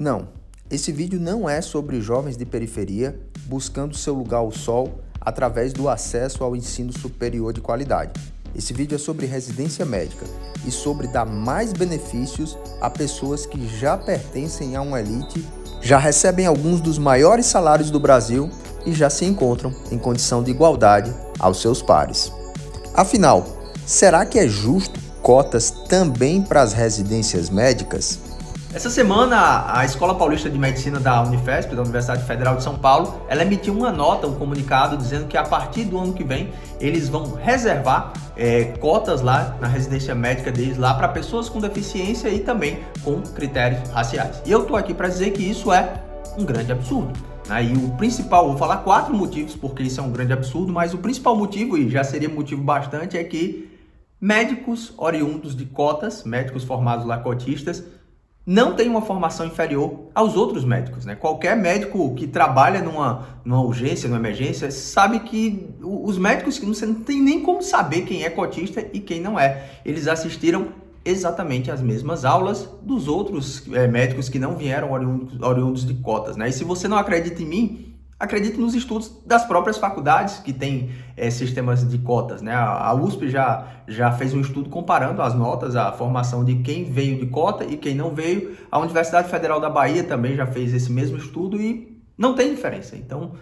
Não, esse vídeo não é sobre jovens de periferia buscando seu lugar ao sol através do acesso ao ensino superior de qualidade. Esse vídeo é sobre residência médica e sobre dar mais benefícios a pessoas que já pertencem a uma elite, já recebem alguns dos maiores salários do Brasil e já se encontram em condição de igualdade aos seus pares. Afinal, será que é justo cotas também para as residências médicas? Essa semana, a Escola Paulista de Medicina da Unifesp, da Universidade Federal de São Paulo, ela emitiu uma nota, um comunicado dizendo que a partir do ano que vem eles vão reservar cotas lá na residência médica deles lá para pessoas com deficiência e também com critérios raciais. E eu tô aqui para dizer que isso é um grande absurdo. E o principal, vou falar 4 motivos porque isso é um grande absurdo, mas o principal motivo, e já seria motivo bastante, é que médicos oriundos de cotas, médicos formados lá cotistas, não tem uma formação inferior aos outros médicos, né? Qualquer médico que trabalha numa urgência, numa emergência, sabe que os médicos que você não tem nem como saber quem é cotista e quem não é. Eles assistiram exatamente as mesmas aulas dos outros médicos que não vieram oriundos de cotas, né? E se você não acredita em mim, acredite nos estudos das próprias faculdades que têm sistemas de cotas, né? A USP já fez um estudo comparando as notas, a formação de quem veio de cota e quem não veio. A Universidade Federal da Bahia também já fez esse mesmo estudo e não tem diferença. Então,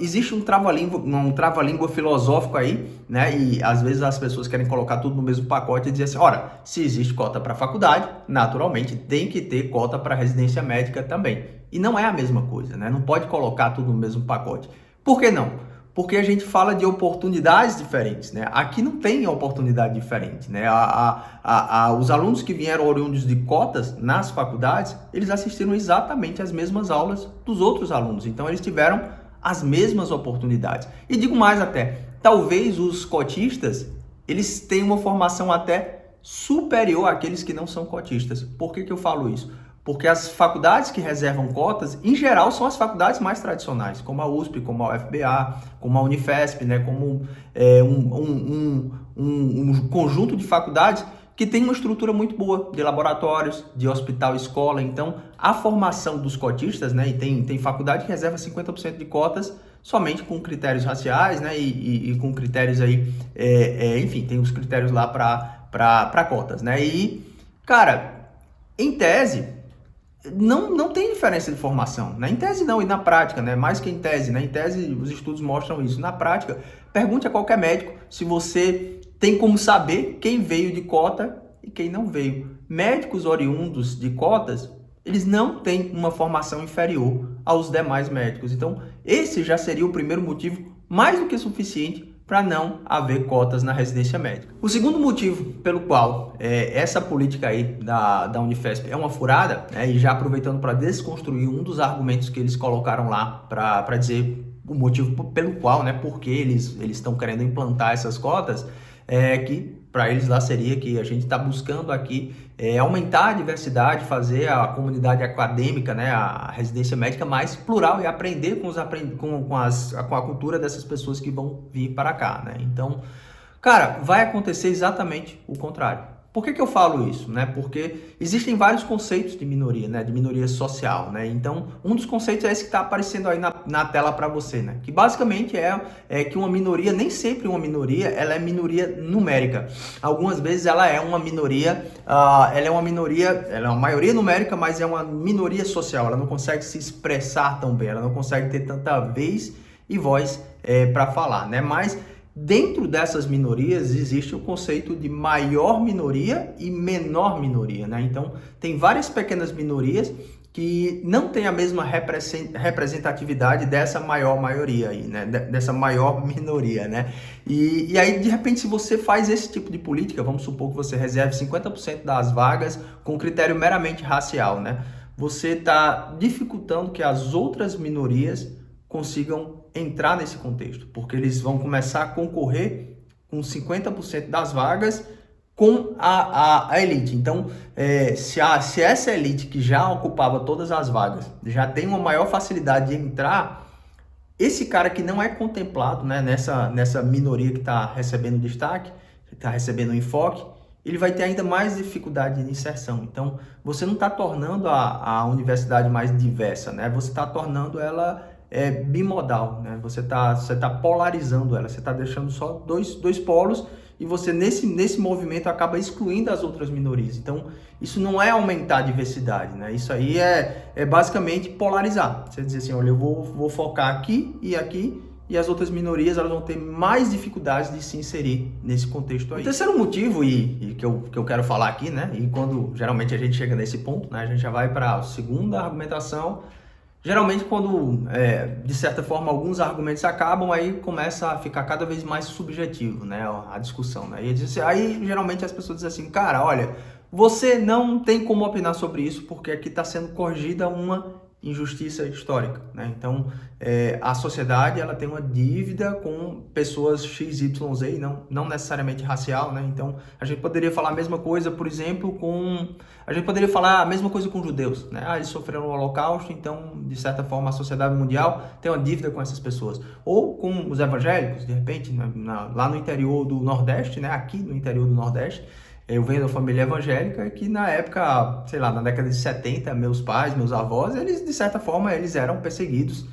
existe um trava-língua filosófico aí, né? E às vezes as pessoas querem colocar tudo no mesmo pacote e dizer assim, ora, se existe cota para faculdade, naturalmente tem que ter cota para residência médica também. E não é a mesma coisa, né? Não pode colocar tudo no mesmo pacote. Por que não? Porque a gente fala de oportunidades diferentes, né? Aqui não tem oportunidade diferente, né? Os alunos que vieram oriundos de cotas nas faculdades, eles assistiram exatamente as mesmas aulas dos outros alunos. Então, eles tiveram as mesmas oportunidades. E digo mais até, talvez os cotistas, eles tenham uma formação até superior àqueles que não são cotistas. Por que eu falo isso? Porque as faculdades que reservam cotas, em geral, são as faculdades mais tradicionais, como a USP, como a UFBA, como a Unifesp, né? Como um conjunto de faculdades que tem uma estrutura muito boa de laboratórios, de hospital e escola. Então, a formação dos cotistas, né? E tem faculdade que reserva 50% de cotas somente com critérios raciais, né? E com critérios aí, enfim, tem os critérios lá para cotas, né? E, cara, em tese, não tem diferença de formação, né? Em tese não, e na prática, né? Mais que em tese, né? Em tese os estudos mostram isso. Na prática, pergunte a qualquer médico se você tem como saber quem veio de cota e quem não veio. Médicos oriundos de cotas, eles não têm uma formação inferior aos demais médicos. Então, esse já seria o primeiro motivo mais do que suficiente para não haver cotas na residência médica. O segundo motivo pelo qual essa política aí da Unifesp é uma furada, né, e já aproveitando para desconstruir um dos argumentos que eles colocaram lá para dizer o motivo pelo qual, né, porque eles estão querendo implantar essas cotas, que para eles lá seria que a gente está buscando aqui aumentar a diversidade, fazer a comunidade acadêmica, né, a residência médica mais plural e aprender com a cultura dessas pessoas que vão vir para cá, né? Então, cara, vai acontecer exatamente o contrário. Por que eu falo isso, né? Porque existem vários conceitos de minoria, né? De minoria social, né? Então, um dos conceitos é esse que está aparecendo aí na tela para você, né? Que basicamente é que uma minoria, nem sempre uma minoria, ela é minoria numérica. Algumas vezes ela é uma minoria, ela é uma maioria numérica, mas é uma minoria social. Ela não consegue se expressar tão bem, ela não consegue ter tanta vez e voz para falar, né? Mas dentro dessas minorias existe o conceito de maior minoria e menor minoria, né? Então, tem várias pequenas minorias que não têm a mesma representatividade dessa maior maioria aí, né? Dessa maior minoria, né? E aí, de repente, se você faz esse tipo de política, vamos supor que você reserve 50% das vagas com critério meramente racial, né? Você está dificultando que as outras minorias consigam entrar nesse contexto, porque eles vão começar a concorrer com 50% das vagas com a elite. Então, se essa elite que já ocupava todas as vagas já tem uma maior facilidade de entrar, esse cara que não é contemplado, né, nessa minoria que está recebendo destaque, que está recebendo enfoque, ele vai ter ainda mais dificuldade de inserção. Então, você não está tornando a universidade mais diversa, né? Você está tornando ela bimodal, né? Você tá polarizando ela, você está deixando só dois polos e você, nesse movimento, acaba excluindo as outras minorias. Então, isso não é aumentar a diversidade, né? Isso aí é basicamente polarizar. Você dizer assim, olha, eu vou focar aqui, e as outras minorias elas vão ter mais dificuldades de se inserir nesse contexto aí. O terceiro motivo, e que eu quero falar aqui, né? E quando geralmente a gente chega nesse ponto, né? A gente já vai para a segunda argumentação. Geralmente quando, de certa forma, alguns argumentos acabam, aí começa a ficar cada vez mais subjetivo, né? A discussão, né? E aí geralmente as pessoas dizem assim, cara, olha, você não tem como opinar sobre isso porque aqui está sendo corrigida uma injustiça histórica, né? Então, a sociedade ela tem uma dívida com pessoas XYZ, não necessariamente racial, né? Então, a gente poderia falar a mesma coisa, por exemplo, a gente poderia falar a mesma coisa com os judeus, né? Eles sofreram o Holocausto, então, de certa forma, a sociedade mundial tem uma dívida com essas pessoas. Ou com os evangélicos, de repente, né? Lá no interior do Nordeste, né? Aqui no interior do Nordeste, eu venho da família evangélica que na época, sei lá, na década de 70, meus pais, meus avós, eles de certa forma eles eram perseguidos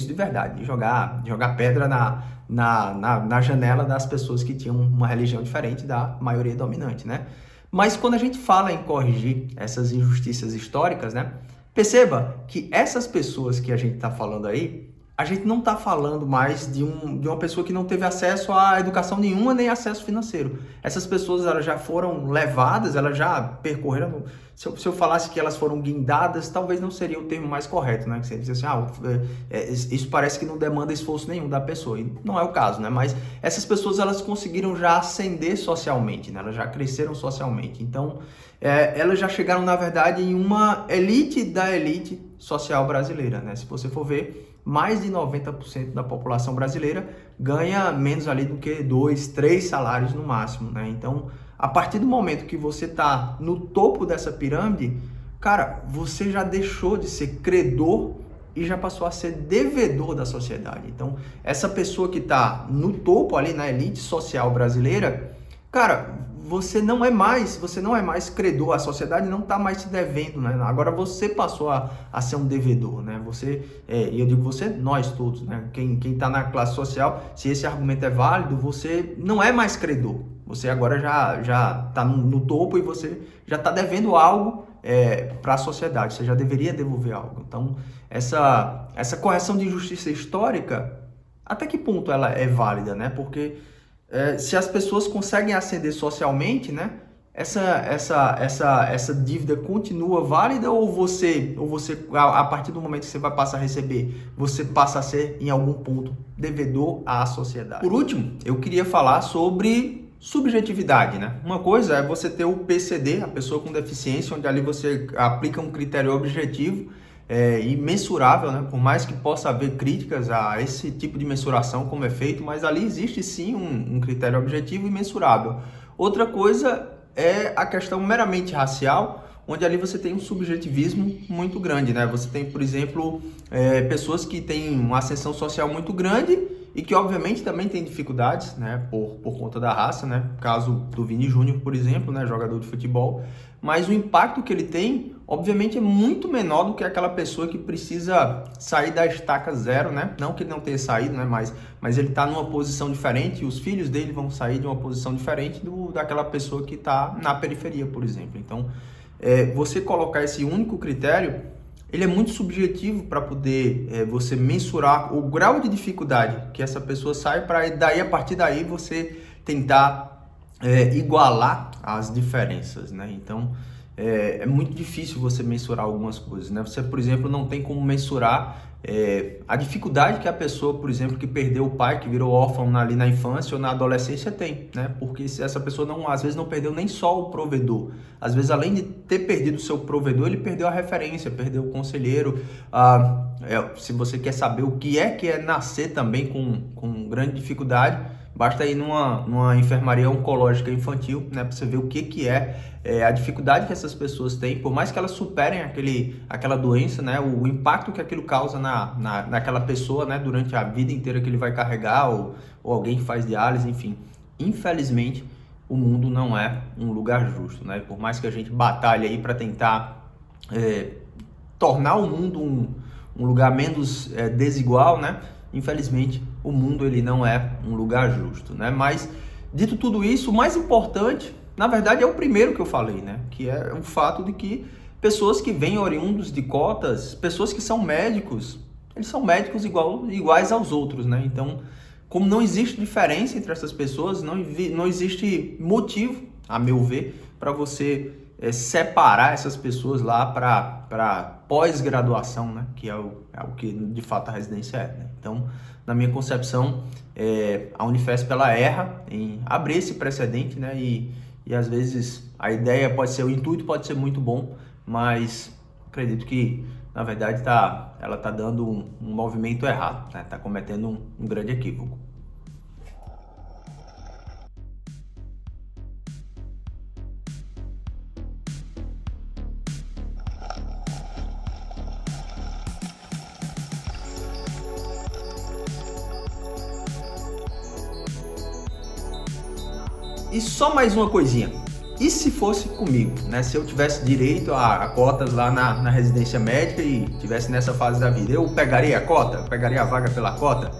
de verdade, de jogar pedra na janela das pessoas que tinham uma religião diferente da maioria dominante, né? Mas quando a gente fala em corrigir essas injustiças históricas, né? Perceba que essas pessoas que a gente está falando aí, a gente não está falando mais de uma pessoa que não teve acesso a educação nenhuma, nem acesso financeiro. Essas pessoas elas já foram levadas, elas já percorreram... Se eu falasse que elas foram guindadas, talvez não seria o termo mais correto, né? Que você diz assim, isso parece que não demanda esforço nenhum da pessoa. E não é o caso, né? Mas essas pessoas elas conseguiram já ascender socialmente, né? Elas já cresceram socialmente. Então, elas já chegaram, na verdade, em uma elite da elite social brasileira, né? Se você for ver, mais de 90% da população brasileira ganha menos ali do que 2, 3 salários no máximo, né? Então, a partir do momento que você está no topo dessa pirâmide, cara, você já deixou de ser credor e já passou a ser devedor da sociedade. Então, essa pessoa que está no topo ali, na elite social brasileira, cara, você não é mais credor, a sociedade não está mais te devendo, né? Agora você passou a ser um devedor, né? E eu digo você, nós todos, né? Quem está na classe social, se esse argumento é válido, você não é mais credor. Você agora já está no topo e você já está devendo algo para a sociedade, você já deveria devolver algo. Então, essa correção de injustiça histórica, até que ponto ela é válida, né? Porque se as pessoas conseguem ascender socialmente, né? Essa dívida continua válida ou você a partir do momento que você vai passar a receber, você passa a ser em algum ponto devedor à sociedade? Por último, eu queria falar sobre subjetividade, né? Uma coisa é você ter o PCD, a pessoa com deficiência, onde ali você aplica um critério objetivo e mensurável, né? Por mais que possa haver críticas a esse tipo de mensuração como é feito, mas ali existe sim um critério objetivo e mensurável. Outra coisa é a questão meramente racial, onde ali você tem um subjetivismo muito grande, né? Você tem, por exemplo, pessoas que têm uma ascensão social muito grande e que obviamente também tem dificuldades, né, por conta da raça, né, caso do Vini Júnior, por exemplo, né, jogador de futebol, mas o impacto que ele tem, obviamente, é muito menor do que aquela pessoa que precisa sair da estaca zero, né, não que ele não tenha saído, né, mas ele está numa posição diferente e os filhos dele vão sair de uma posição diferente daquela pessoa que está na periferia, por exemplo. Então, você colocar esse único critério, ele é muito subjetivo para poder você mensurar o grau de dificuldade que essa pessoa sai, para daí, a partir daí, você tentar igualar as diferenças, né? Então, é muito difícil você mensurar algumas coisas, né? Você, por exemplo, não tem como mensurar a dificuldade que a pessoa, por exemplo, que perdeu o pai, que virou órfão ali na infância ou na adolescência tem, né? Porque se essa pessoa às vezes não perdeu nem só o provedor, às vezes além de ter perdido o seu provedor, ele perdeu a referência, perdeu o conselheiro. Se você quer saber o que é nascer também com grande dificuldade, basta ir numa enfermaria oncológica infantil, né, para você ver o que é a dificuldade que essas pessoas têm, por mais que elas superem aquela doença, né, o impacto que aquilo causa naquela pessoa, né, durante a vida inteira que ele vai carregar, ou alguém que faz diálise, enfim. Infelizmente, o mundo não é um lugar justo, né? Por mais que a gente batalhe aí para tentar tornar o mundo um lugar menos desigual, né? Infelizmente, o mundo ele não é um lugar justo, né? Mas, dito tudo isso, o mais importante, na verdade, é o primeiro que eu falei, né? Que é o fato de que pessoas que vêm oriundos de cotas, pessoas que são médicos, eles são médicos iguais aos outros, né? Então, como não existe diferença entre essas pessoas, não existe motivo, a meu ver, para você separar essas pessoas lá para pós-graduação, né? Que é o que de fato a residência é, né? Então, na minha concepção, a Unifesp ela erra em abrir esse precedente, né? E às vezes a ideia pode ser, o intuito pode ser muito bom, mas acredito que na verdade ela está dando um movimento errado, né? Está cometendo um grande equívoco. E só mais uma coisinha. E se fosse comigo, né? Se eu tivesse direito a cotas lá na residência médica e tivesse nessa fase da vida, eu pegaria a cota? Eu pegaria a vaga pela cota?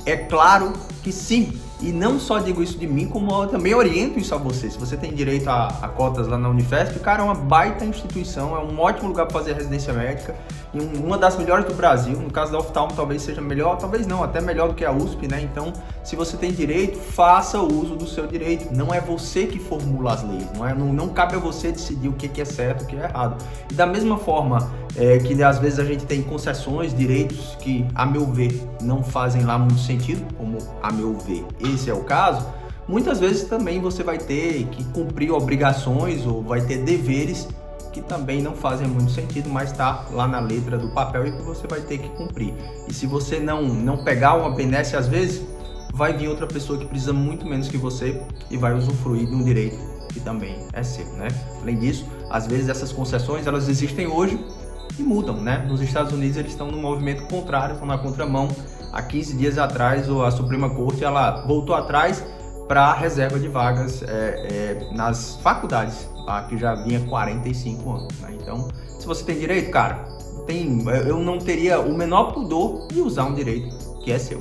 É claro que sim. E não só digo isso de mim, como eu também oriento isso a você. Se você tem direito a cotas lá na Unifesp, cara, é uma baita instituição, é um ótimo lugar para fazer residência médica, e uma das melhores do Brasil. No caso da Oftalmo, talvez seja melhor, talvez não, até melhor do que a USP, né? Então, se você tem direito, faça uso do seu direito. Não é você que formula as leis, não cabe a você decidir o que é certo, o que é errado. E da mesma forma que às vezes a gente tem concessões, direitos que, a meu ver, não fazem lá muito sentido, como a meu ver esse é o caso, muitas vezes também você vai ter que cumprir obrigações ou vai ter deveres que também não fazem muito sentido, mas está lá na letra do papel e que você vai ter que cumprir. E se você não pegar uma benesse, às vezes, vai vir outra pessoa que precisa muito menos que você e vai usufruir de um direito que também é seu, né? Além disso, às vezes essas concessões, elas existem hoje e mudam, né? Nos Estados Unidos eles estão no movimento contrário, estão na contramão. Há 15 dias atrás, a Suprema Corte ela voltou atrás para a reserva de vagas nas faculdades, tá? Que já vinha 45 anos, né? Então, se você tem direito, cara, eu não teria o menor pudor de usar um direito que é seu.